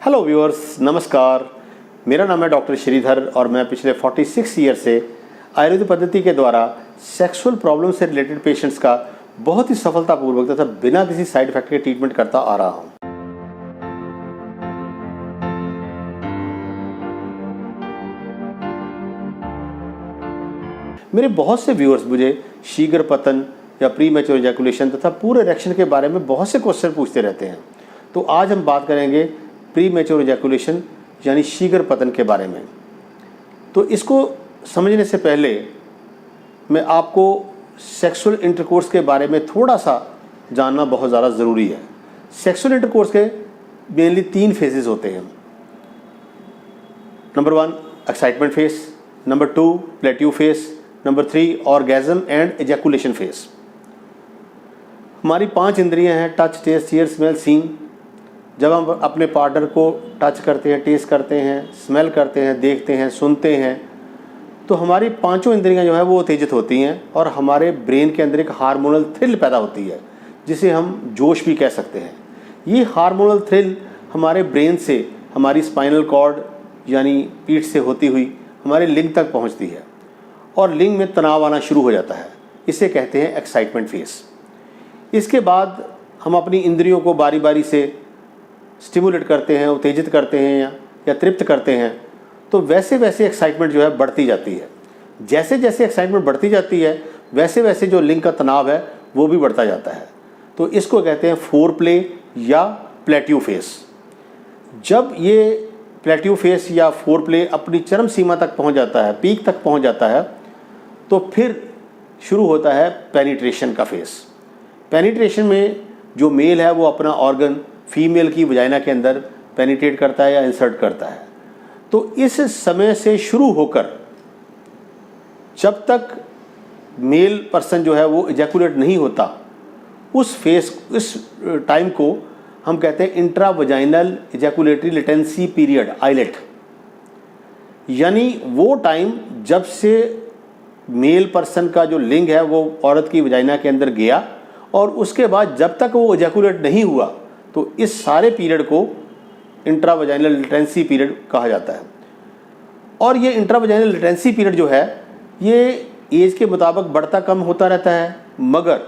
Hello viewers, नमस्कार। मेरा नाम है डॉक्टर श्रीधर और मैं पिछले 46 ईयर से आयुर्वेद पद्धति के द्वारा सेक्सुअल प्रॉब्लम से रिलेटेड पेशेंट्स का बहुत ही सफलतापूर्वक तथा बिना किसी साइड इफेक्ट के ट्रीटमेंट करता आ रहा हूँ। मेरे बहुत से व्यूअर्स मुझे शीघ्र पतन या प्री मैच्योर इजैकुलेशन तथा पूरे इरेक्शन के बारे में बहुत से क्वेश्चन पूछते रहते हैं। तो आज हम बात करेंगे प्री मैच्योर इजैकुलेशन यानी शीघ्र पतन के बारे में। तो इसको समझने से पहले मैं आपको सेक्सुअल इंटरकोर्स के बारे में थोड़ा सा जानना बहुत ज़्यादा ज़रूरी है। सेक्सुअल इंटरकोर्स के मेनली 3 फेजेस होते हैं। Number 1 excitement phase, number 2 plateau phase, number 3 orgasm and ejaculation phase. हमारी 5 इंद्रियां हैं, touch, taste, hear, smell, seeing. जब हम अपने पार्टनर को टच करते हैं, टेस्ट करते हैं, स्मेल करते हैं, देखते हैं, सुनते हैं, तो हमारी 5 इंद्रियां जो है वो उत्तेजित होती हैं और हमारे ब्रेन के अंदर एक हार्मोनल थ्रिल पैदा होती है जिसे हम जोश भी कह सकते हैं। ये हार्मोनल थ्रिल हमारे ब्रेन से हमारी स्पाइनल कॉर्ड यानी पीठ से होती हुई हमारे लिंग तक पहुंचती है और लिंग में तनाव आना शुरू हो जाता है। इसे कहते हैं एक्साइटमेंट फेज। इसके बाद हम अपनी इंद्रियों को बारी बारी से स्टिमुलेट करते हैं, उत्तेजित करते हैं या तृप्त करते हैं, तो वैसे वैसे एक्साइटमेंट जो है बढ़ती जाती है। जैसे जैसे एक्साइटमेंट बढ़ती जाती है वैसे वैसे जो लिंग का तनाव है वो भी बढ़ता जाता है। तो इसको कहते हैं फोर प्ले या प्लेट्यू फेस। जब ये प्लेट्यू फेस या फोर प्ले अपनी चरम सीमा तक पहुंच जाता है, पीक तक पहुंच जाता है, तो फिर शुरू होता है पेनिट्रेशन का फेस। पेनिट्रेशन में जो मेल है वो अपना ऑर्गन फीमेल की वजाइना के अंदर पेनिट्रेट करता है या इंसर्ट करता है। तो इस समय से शुरू होकर जब तक मेल पर्सन जो है वो इजैकुलेट नहीं होता, इस टाइम को हम कहते हैं intra vaginal ejaculatory latency period, IELT. यानी वो टाइम जब से मेल पर्सन का जो लिंग है वो औरत की वजाइना के अंदर गया और उसके बाद जब तक वो इजैकुलेट नहीं हुआ, तो इस सारे पीरियड को इंट्रा वजाइनल लेटेंसी पीरियड कहा जाता है। और ये इंट्रा वजाइनल लेटेंसी पीरियड जो है ये एज के मुताबिक बढ़ता कम होता रहता है, मगर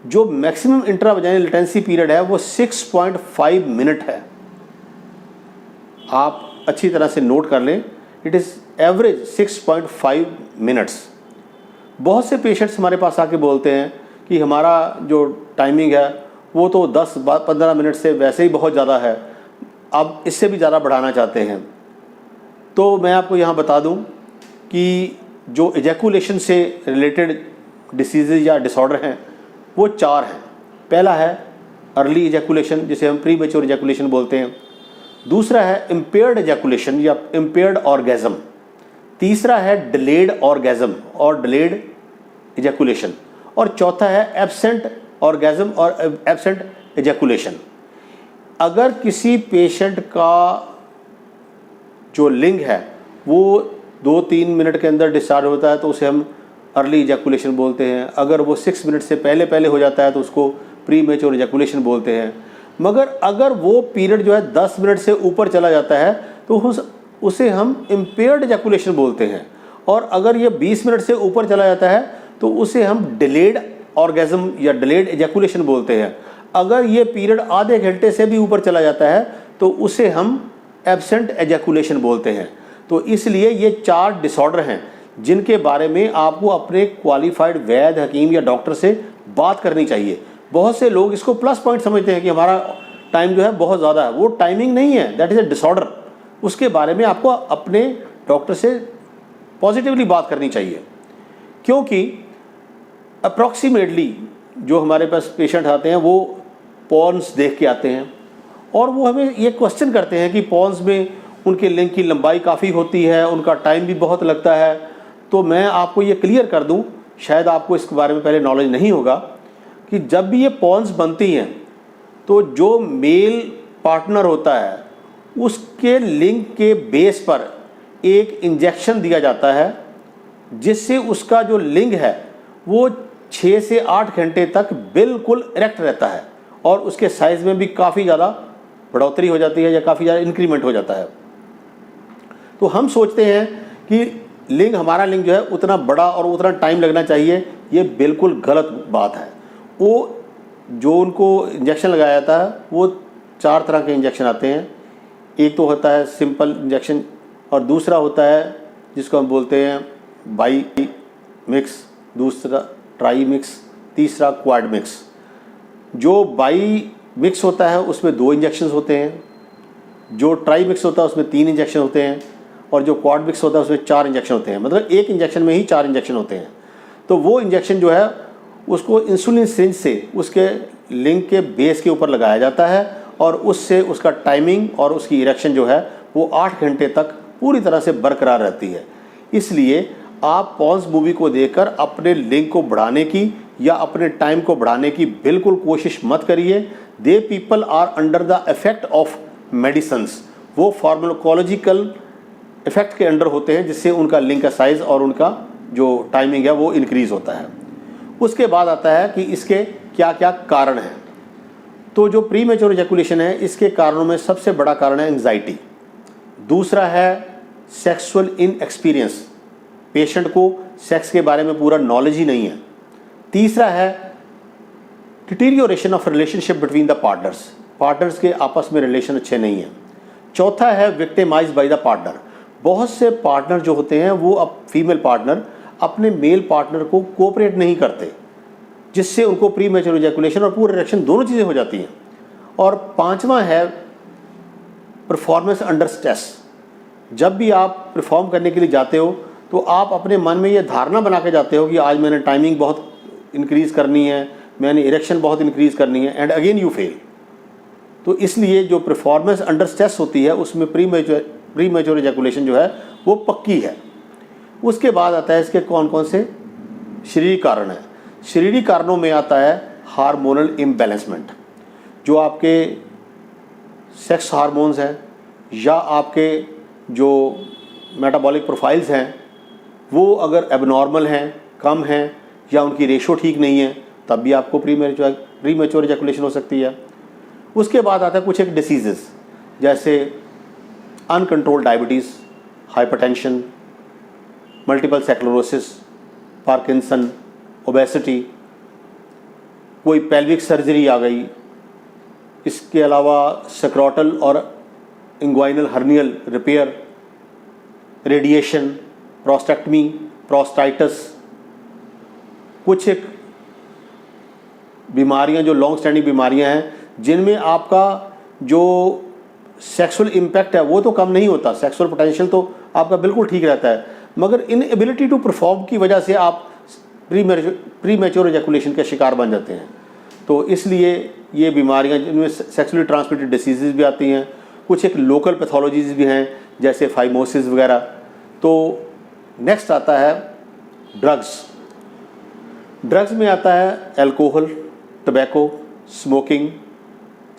जो maximum intra vaginal latency period है वो 6.5 मिनट है। आप अच्छी तरह से नोट कर लें, इट इज़ एवरेज 6.5 मिनट्स। बहुत से पेशेंट्स हमारे पास आके बोलते हैं कि हमारा जो टाइमिंग है वो तो 10-15 मिनट से वैसे ही बहुत ज़्यादा है, अब इससे भी ज़्यादा बढ़ाना चाहते हैं। तो मैं आपको यहाँ बता दूँ कि जो इजैकुलेशन से रिलेटेड डिसीज़ या डिसऑर्डर हैं वो 4 हैं। पहला है अर्ली इजैकुलेशन, जिसे हम प्री मैच्योर इजैकुलेशन बोलते हैं। दूसरा है इम्पेयर्ड इजैकुलेशन या इम्पेयर्ड ऑर्गेज्म। तीसरा है डिलेड ऑर्गेज्म और डिलेड इजैकुलेशन। और चौथा है एब्सेंट ऑर्गेज्म और एब्सेंट इजैकुलेशन। अगर किसी पेशेंट का जो लिंग है वो 2-3 मिनट के अंदर डिस्चार्ज होता है तो उसे हम अर्ली इजैकुलेशन बोलते हैं। अगर वो 6 मिनट से पहले हो जाता है तो उसको प्री मैच्योर इजैकुलेशन बोलते हैं। मगर अगर वो पीरियड जो है 10 मिनट से ऊपर चला जाता है तो उसे हम इम्पेयर्ड इजैकुलेशन बोलते हैं। और अगर ये 20 मिनट से ऊपर चला जाता है तो उसे हम डिलेड ऑर्गेज्म या डिलेड इजैकुलेशन बोलते हैं। अगर ये पीरियड आधे घंटे से भी ऊपर चला जाता है तो उसे हम एब्सेंट इजैकुलेशन बोलते हैं। तो इसलिए ये 4 डिसऑर्डर हैं जिनके बारे में आपको अपने क्वालिफाइड वैद्य, हकीम या डॉक्टर से बात करनी चाहिए। बहुत से लोग इसको प्लस पॉइंट समझते हैं कि हमारा टाइम जो है बहुत ज़्यादा है। वो टाइमिंग नहीं है, दैट इज़ ए डिसऑर्डर। उसके बारे में आपको अपने डॉक्टर से पॉजिटिवली बात करनी चाहिए, क्योंकि अप्रॉक्सीमेटली जो हमारे पास पेशेंट आते हैं वो पॉर्न्स देख के आते हैं और वो हमें ये क्वेश्चन करते हैं कि पॉर्न्स में उनके लिंग की लंबाई काफ़ी होती है, उनका टाइम भी बहुत लगता है। तो मैं आपको ये क्लियर कर दूं, शायद आपको इसके बारे में पहले नॉलेज नहीं होगा, कि जब भी ये पॉर्न्स बनती हैं तो जो मेल पार्टनर होता है उसके लिंग के बेस पर एक इंजेक्शन दिया जाता है जिससे उसका जो लिंग है वो 6 से 8 घंटे तक बिल्कुल इरेक्ट रहता है और उसके साइज़ में भी काफ़ी ज़्यादा बढ़ोतरी हो जाती है या काफ़ी ज़्यादा इंक्रीमेंट हो जाता है। तो हम सोचते हैं कि लिंग, हमारा लिंग जो है उतना बड़ा और उतना टाइम लगना चाहिए, ये बिल्कुल गलत बात है। वो जो उनको इंजेक्शन लगाया जाता है वो 4 तरह के इंजेक्शन आते हैं। एक तो होता है सिंपल इंजेक्शन, और दूसरा होता है जिसको हम बोलते हैं बाई मिक्स, दूसरा ट्राई मिक्स, तीसरा क्वाड मिक्स। जो बाई मिक्स होता है उसमें 2 इंजेक्शन होते हैं, जो ट्राई मिक्स होता है उसमें 3 इंजेक्शन होते हैं, और जो क्वाड मिक्स होता है उसमें 4 इंजेक्शन होते हैं। मतलब एक इंजेक्शन में ही 4 इंजेक्शन होते हैं। तो वो इंजेक्शन जो है उसको इंसुलिन सिरिंज से उसके लिंग के बेस के ऊपर लगाया जाता है, और उससे उसका टाइमिंग और उसकी इरेक्शन जो है वो 8 घंटे तक पूरी तरह से बरकरार रहती है। इसलिए आप पॉन्स मूवी को देखकर अपने लिंग को बढ़ाने की या अपने टाइम को बढ़ाने की बिल्कुल कोशिश मत करिए। They people are under the effect of medicines, वो फार्माकोलॉजिकल इफेक्ट के अंडर होते हैं, जिससे उनका लिंग का साइज़ और उनका जो टाइमिंग है वो इंक्रीज़ होता है। उसके बाद आता है कि इसके क्या क्या कारण हैं। तो जो प्री मैच्योर इजैकुलेशन है, इसके कारणों में सबसे बड़ा कारण है एंग्जाइटी। दूसरा है सेक्सुअल इनएक्सपीरियंस, पेशेंट को सेक्स के बारे में पूरा नॉलेज ही नहीं है। तीसरा है deterioration of relationship between the partners, partners के आपस में रिलेशन अच्छे नहीं हैं। चौथा है विक्टिमाइज्ड बाय द पार्टनर, बहुत से पार्टनर जो होते हैं वो अब फीमेल पार्टनर अपने मेल पार्टनर को कोऑपरेट नहीं करते, जिससे उनको प्री मैच्योर इजैकुलेशन और पूरे इरेक्शन दोनों चीज़ें हो जाती हैं। और पांचवा है परफॉर्मेंस अंडर स्ट्रेस, जब भी आप परफॉर्म करने के लिए जाते हो तो आप अपने मन में ये धारणा बना के जाते हो कि आज मैंने टाइमिंग बहुत इंक्रीज़ करनी है, मैंने इरेक्शन बहुत इंक्रीज़ करनी है, एंड अगेन यू फेल। तो इसलिए जो परफॉर्मेंस अंडर स्ट्रेस होती है उसमें प्री मैच्योर इजैकुलेशन जो है वो पक्की है। उसके बाद आता है इसके कौन कौन से शारीरिक कारण हैं। शारीरिक कारणों में आता है हार्मोनल इम्बैलेंसमेंट, जो आपके सेक्स हार्मोन्स हैं या आपके जो मेटाबॉलिक प्रोफाइल्स हैं वो अगर एबनॉर्मल हैं, कम हैं, या उनकी रेशो ठीक नहीं है, तब भी आपको प्री मैच्योर इजैकुलेशन हो सकती है। उसके बाद आता है कुछ एक डिसीजेस, जैसे uncontrolled diabetes, hypertension, multiple sclerosis, Parkinson, obesity, कोई पेल्विक सर्जरी आ गई। इसके अलावा सक्रोटल और inguinal hernial repair, radiation, prostatectomy, प्रोस्टाइटिस, कुछ एक बीमारियां जो लॉन्ग स्टैंडिंग बीमारियां हैं जिनमें आपका जो सेक्सुअल इम्पैक्ट है वो तो कम नहीं होता, सेक्सुअल पोटेंशियल तो आपका बिल्कुल ठीक रहता है, मगर इनएबिलिटी टू परफॉर्म की वजह से आप प्री मैच्योर इजैकुलेशन के शिकार बन जाते हैं। तो इसलिए ये बीमारियां जिनमें सेक्सुअली ट्रांसमिटेड डिसीज़ भी आती हैं, कुछ एक लोकल पैथोलॉजीज़ भी हैं जैसे फाइमोसिस वगैरह। तो नेक्स्ट आता है ड्रग्स। ड्रग्स में आता है alcohol, tobacco, smoking,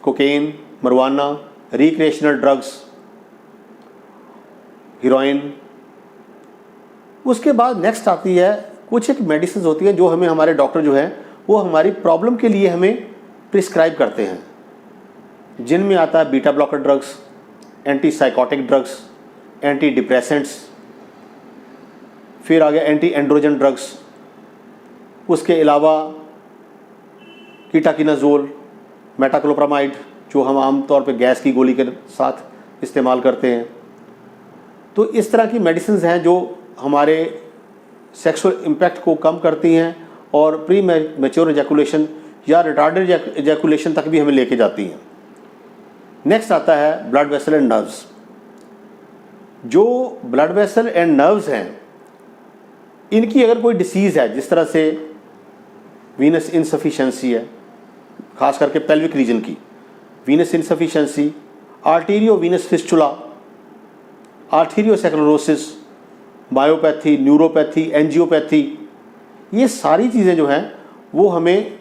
cocaine, marijuana, recreational drugs, heroin. उसके बाद नेक्स्ट आती है कुछ एक मेडिसिन होती हैं जो हमें हमारे डॉक्टर जो हैं वो हमारी प्रॉब्लम के लिए हमें प्रिस्क्राइब करते हैं, जिनमें आता है beta blocker drugs, anti psychotic drugs, anti depressants, फिर आ गया एंटी एंड्रोजन ड्रग्स। उसके अलावा कीटाकिनाजोल, मेटाक्लोप्रामाइड, जो हम आमतौर पे गैस की गोली के साथ इस्तेमाल करते हैं। तो इस तरह की मेडिसिन हैं जो हमारे सेक्सुअल इम्पैक्ट को कम करती हैं और प्री मैच्योर इजैकुलेशन या रिटार्डेड इजैकुलेशन तक भी हमें लेके जाती हैं। नेक्स्ट आता है ब्लड वेसल एंड नर्व्स। जो ब्लड वेसल एंड नर्व्स हैं इनकी अगर कोई डिसीज़ है, जिस तरह से वीनस इनसफिशिएंसी है, खास करके पेल्विक रीजन की venous insufficiency, arteriovenous fistula, arteriosclerosis, myopathy, neuropathy, angiopathy, ये सारी चीज़ें जो हैं वो हमें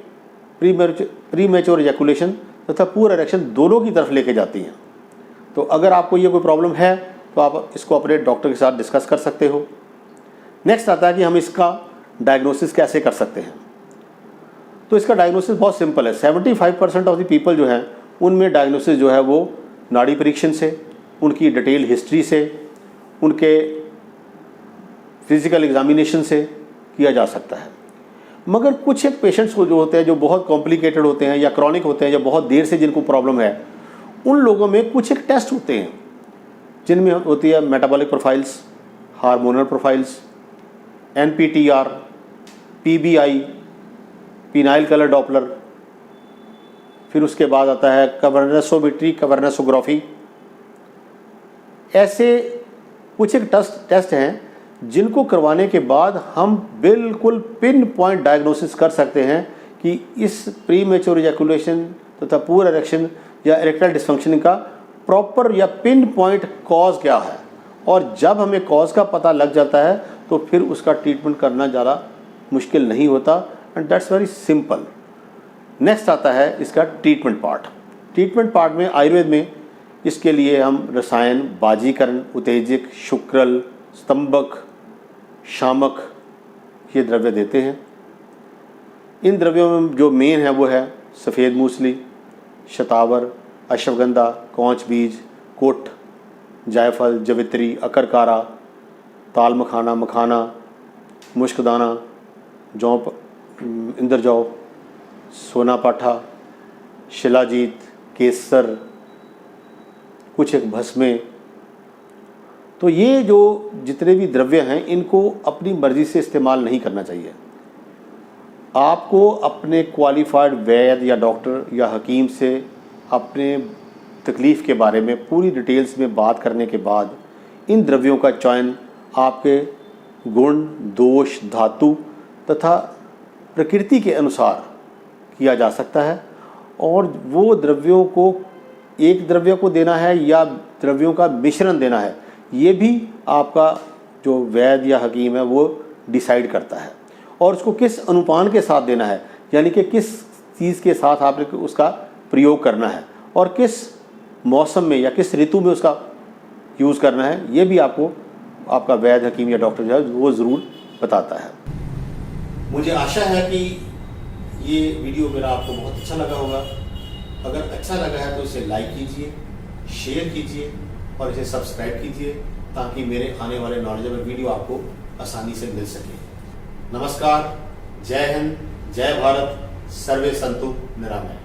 प्री मैच्योर इजैकुलेशन तथा पूर इरेक्शन दोनों की तरफ लेके जाती हैं। तो अगर आपको ये कोई प्रॉब्लम है तो आप इसको अपने डॉक्टर के साथ डिस्कस कर सकते हो। नेक्स्ट आता है कि हम इसका डायग्नोसिस कैसे कर सकते हैं। तो इसका डायग्नोसिस बहुत सिंपल है। 75% ऑफ द पीपल जो हैं उनमें डायग्नोसिस जो है वो नाड़ी परीक्षण से, उनकी डिटेल हिस्ट्री से, उनके फिजिकल एग्जामिनेशन से किया जा सकता है। मगर कुछ एक पेशेंट्स को जो होते हैं, जो बहुत कॉम्प्लिकेटेड होते हैं या क्रॉनिक होते हैं या बहुत देर से जिनको प्रॉब्लम है, उन लोगों में कुछ एक टेस्ट होते हैं जिनमें होती है metabolic profiles, hormonal profiles, NPTR, PBI, phenyl colour Doppler, फिर उसके बाद आता है कवर्नेसोमेट्री, कवर्नेसोग्राफी। ऐसे कुछ एक टेस्ट हैं जिनको करवाने के बाद हम बिल्कुल पिन पॉइंट डायग्नोसिस कर सकते हैं कि इस प्रीमेच्योर इजैकुलेशन तथा पुअर इरेक्शन या इरेक्टाइल डिसफंक्शन का प्रॉपर या पिन पॉइंट कॉज क्या है। और जब हमें कॉज का पता लग जाता है तो फिर उसका ट्रीटमेंट करना ज़्यादा मुश्किल नहीं होता, and that's very simple. Next आता है इसका ट्रीटमेंट पार्ट। ट्रीटमेंट पार्ट में आयुर्वेद में इसके लिए हम रसायन, बाजीकरण, उत्तेजक, शुक्रल, स्तंभक, शामक ये द्रव्य देते हैं। इन द्रव्यों में जो मेन है वो है सफ़ेद मूसली, शतावर, अश्वगंधा, कौंच बीज, कोट, जायफल, जवित्री, अकरकारा, ताल मखाना, मखाना, मुश्कदाना, जौ, इंद्रजौ, सोना पाठा, शिलाजीत, केसर, कुछ एक भस्में। तो ये जो जितने भी द्रव्य हैं इनको अपनी मर्ज़ी से इस्तेमाल नहीं करना चाहिए। आपको अपने क्वालिफाइड वैद्य या डॉक्टर या हकीम से अपने तकलीफ़ के बारे में पूरी डिटेल्स में बात करने के बाद इन द्रव्यों का चयन आपके गुण, दोष, धातु तथा प्रकृति के अनुसार किया जा सकता है। और वो द्रव्यों को, एक द्रव्य को देना है या द्रव्यों का मिश्रण देना है, ये भी आपका जो वैद्य या हकीम है वो डिसाइड करता है। और उसको किस अनुपान के साथ देना है, यानी कि किस चीज़ के साथ आपने उसका प्रयोग करना है और किस मौसम में या किस ऋतु में उसका यूज़ करना है, ये भी आपको आपका वैद्य, हकीम या डॉक्टर जो है वो ज़रूर बताता है। मुझे आशा है कि ये वीडियो मेरा आपको बहुत अच्छा लगा होगा। अगर अच्छा लगा है तो इसे लाइक कीजिए, शेयर कीजिए और इसे सब्सक्राइब कीजिए ताकि मेरे आने वाले नॉलेजेबल वीडियो आपको आसानी से मिल सके। नमस्कार, जय हिंद, जय भारत, सर्वे संतु निरामय।